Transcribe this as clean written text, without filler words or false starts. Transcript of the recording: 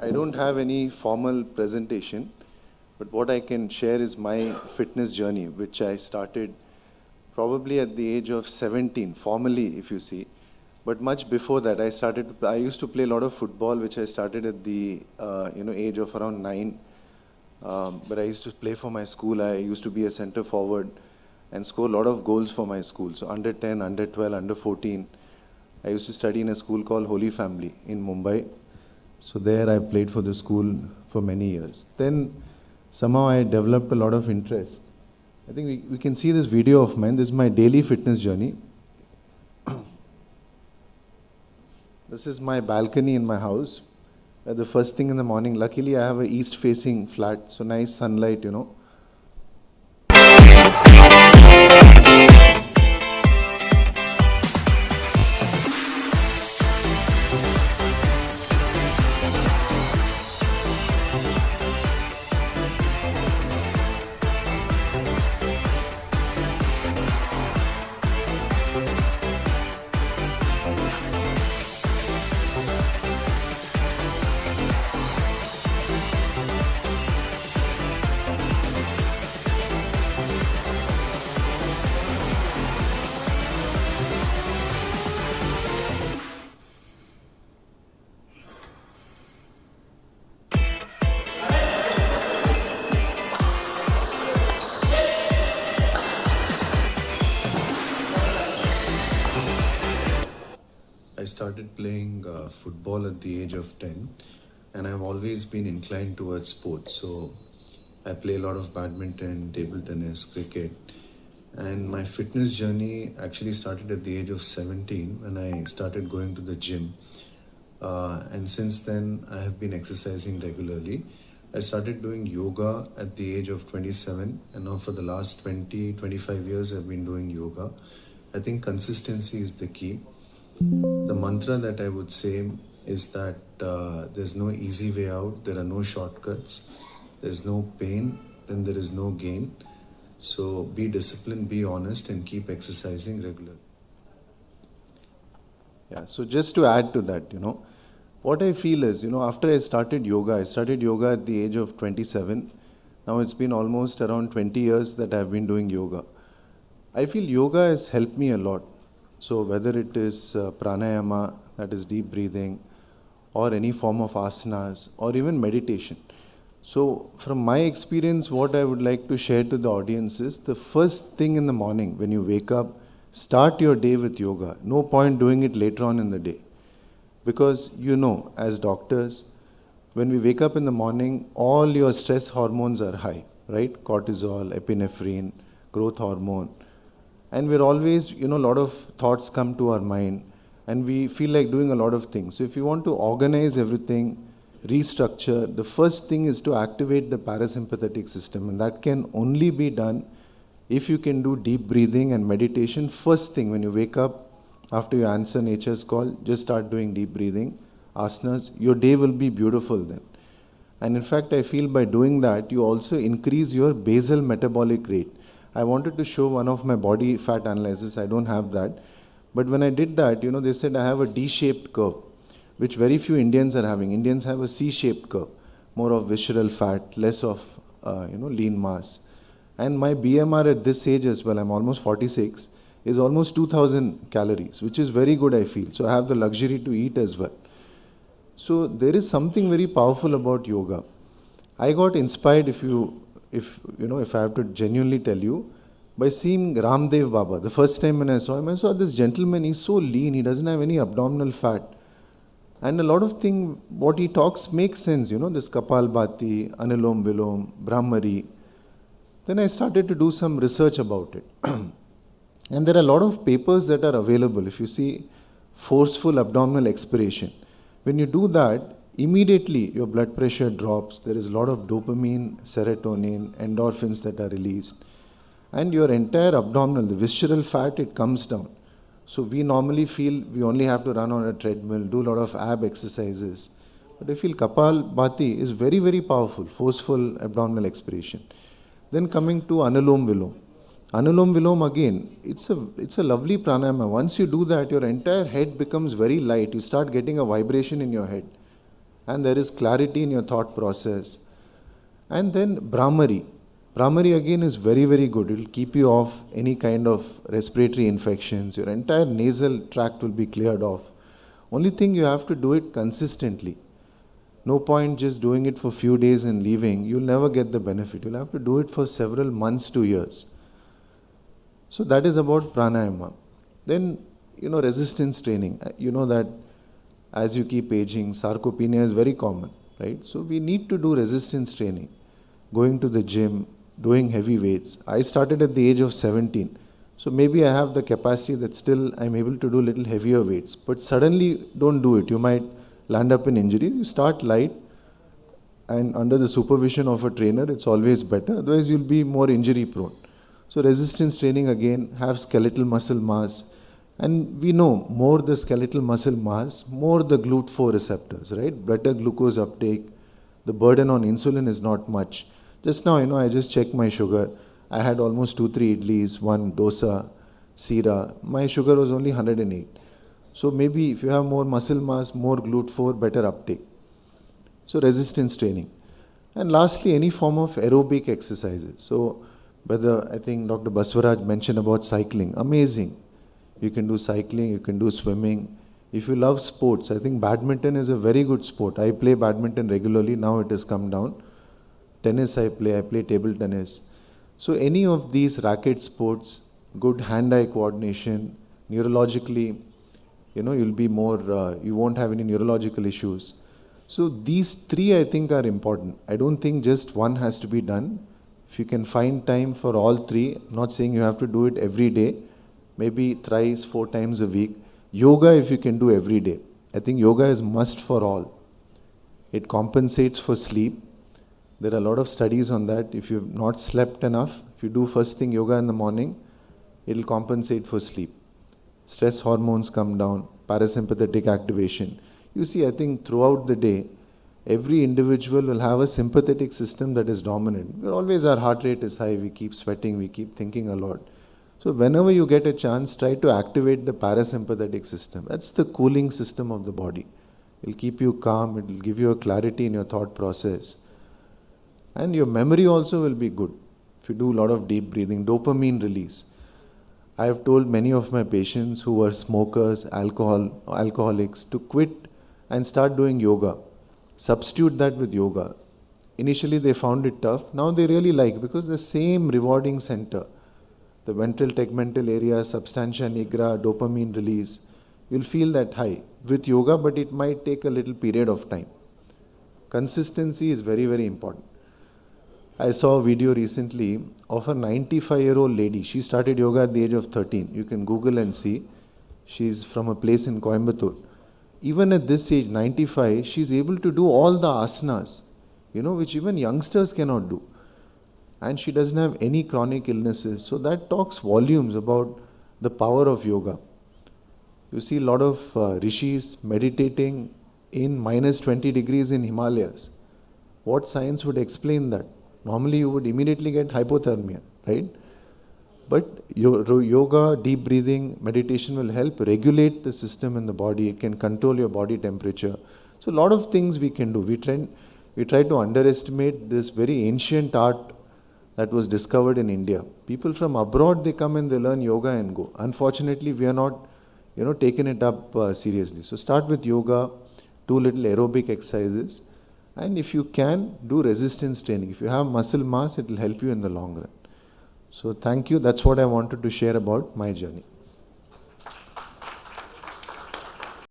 I don't have any formal presentation, but what I can share is my fitness journey, which I started probably at the age of 17, formally, if you see. But much before that, I used to play a lot of football, which I started at the age of around 9. But I used to play for my school. I used to be a center forward and score a lot of goals for my school. So under 10, under 12, under 14. I used to study in a school called Holy Family in Mumbai. So there I played for the school for many years. Then somehow I developed a lot of interest. I think we can see this video of mine. This is my daily fitness journey. This is my balcony in my house. The first thing in the morning, luckily I have a east facing flat, so nice sunlight, I started playing football at the age of 10, and I've always been inclined towards sports. So I play a lot of badminton, table tennis, cricket. And my fitness journey actually started at the age of 17 when I started going to the gym. And since then, I have been exercising regularly. I started doing yoga at the age of 27, and now for the last 25 years, I've been doing yoga. I think consistency is the key. The mantra that I would say is that there's no easy way out, there are no shortcuts, there's no pain, then there is no gain. So be disciplined, be honest, and keep exercising regularly. Yeah, so just to add to that, what I feel is, after I started yoga at the age of 27. Now it's been almost around 20 years that I've been doing yoga. I feel yoga has helped me a lot. So whether it is pranayama, that is deep breathing, or any form of asanas, or even meditation. So from my experience, what I would like to share to the audience is the first thing in the morning when you wake up, start your day with yoga. No point doing it later on in the day. Because as doctors, when we wake up in the morning, all your stress hormones are high, right? Cortisol, epinephrine, growth hormone. And we're always, a lot of thoughts come to our mind and we feel like doing a lot of things. So if you want to organize everything, restructure, the first thing is to activate the parasympathetic system. And that can only be done if you can do deep breathing and meditation. First thing when you wake up, after you answer nature's call, just start doing deep breathing, asanas. Your day will be beautiful then. And in fact, I feel by doing that, you also increase your basal metabolic rate. I wanted to show one of my body fat analysis. I don't have that. But when I did that, they said I have a D-shaped curve, which very few Indians are having. Indians have a C-shaped curve, more of visceral fat, less of, lean mass. And my BMR at this age as well, I'm almost 46, is almost 2000 calories, which is very good, I feel. So I have the luxury to eat as well. So there is something very powerful about yoga. I got inspired, if I have to genuinely tell you, by seeing Ramdev Baba. The first time when I saw him, I saw this gentleman, he's so lean, he doesn't have any abdominal fat. And a lot of things, what he talks makes sense, this Kapalbhati, Anulom Vilom, Brahmari. Then I started to do some research about it. And there are a lot of papers that are available. If you see forceful abdominal expiration, when you do that, immediately your blood pressure drops. There is a lot of dopamine, serotonin, endorphins that are released. And your entire abdominal, the visceral fat, it comes down. So we normally feel we only have to run on a treadmill, do a lot of ab exercises. But I feel Kapalbhati is very, very powerful, forceful abdominal expiration. Then coming to Anulom Vilom. Anulom Vilom again, it's a lovely pranayama. Once you do that, your entire head becomes very light. You start getting a vibration in your head. and there is clarity in your thought process. And then Brahmari. Brahmari again is very, very good. It will keep you off any kind of respiratory infections. Your entire nasal tract will be cleared off. Only thing, you have to do it consistently. No point just doing it for few days and leaving. You'll never get the benefit. You'll have to do it for several months to years. So that is about pranayama. Then, resistance training. You know that as you keep aging, sarcopenia is very common, right? So we need to do resistance training. Going to the gym, doing heavy weights. I started at the age of 17. So maybe I have the capacity that still I'm able to do little heavier weights. But suddenly don't do it. You might land up in injury. You start light and under the supervision of a trainer, it's always better. Otherwise you'll be more injury prone. So resistance training again, have skeletal muscle mass. And we know more the skeletal muscle mass, more the GLUT4 receptors, right? Better glucose uptake. The burden on insulin is not much. Just now, I just checked my sugar. I had almost 2-3 idlis, 1 dosa, sira. My sugar was only 108. So maybe if you have more muscle mass, more GLUT4, better uptake. So resistance training. And lastly, any form of aerobic exercises. So whether, I think Dr. Baswaraj mentioned about cycling. Amazing. You can do cycling, you can do swimming. If you love sports, I think badminton is a very good sport. I play badminton regularly. Now it has come down. Tennis I play table tennis. So any of these racket sports, good hand-eye coordination, neurologically, you'll be more, you won't have any neurological issues. So these three I think are important. I don't think just one has to be done. If you can find time for all three, I'm not saying you have to do it every day, maybe thrice, 4 times a week. Yoga if you can do every day. I think yoga is must for all. It compensates for sleep. There are a lot of studies on that. If you've not slept enough, if you do first thing yoga in the morning, it will compensate for sleep. Stress hormones come down, parasympathetic activation. You see, I think throughout the day, every individual will have a sympathetic system that is dominant. Our heart rate is high, we keep sweating, we keep thinking a lot. So whenever you get a chance, try to activate the parasympathetic system. That's the cooling system of the body. It will keep you calm, it will give you a clarity in your thought process. And your memory also will be good. If you do a lot of deep breathing, dopamine release. I have told many of my patients who were smokers, alcoholics to quit and start doing yoga. Substitute that with yoga. Initially they found it tough. Now they really like, because the same rewarding center, the ventral tegmental area, substantia nigra, dopamine release, you'll feel that high with yoga, but it might take a little period of time. Consistency is very, very important. I saw a video recently of a 95-year-old lady. She started yoga at the age of 13. You can Google and see. She's from a place in Coimbatore. Even at this age, 95, she's able to do all the asanas, which even youngsters cannot do. And she doesn't have any chronic illnesses. So that talks volumes about the power of yoga. You see a lot of rishis meditating in minus 20 degrees in Himalayas. What science would explain that? Normally you would immediately get hypothermia, right? But yoga, deep breathing, meditation will help regulate the system in the body. It can control your body temperature. So a lot of things we can do. We try to underestimate this very ancient art that was discovered in India. People from abroad, they come and they learn yoga and go. Unfortunately, we are not, taken it up seriously. So start with yoga, do little aerobic exercises. And if you can, do resistance training. If you have muscle mass, it will help you in the long run. So thank you. That's what I wanted to share about my journey.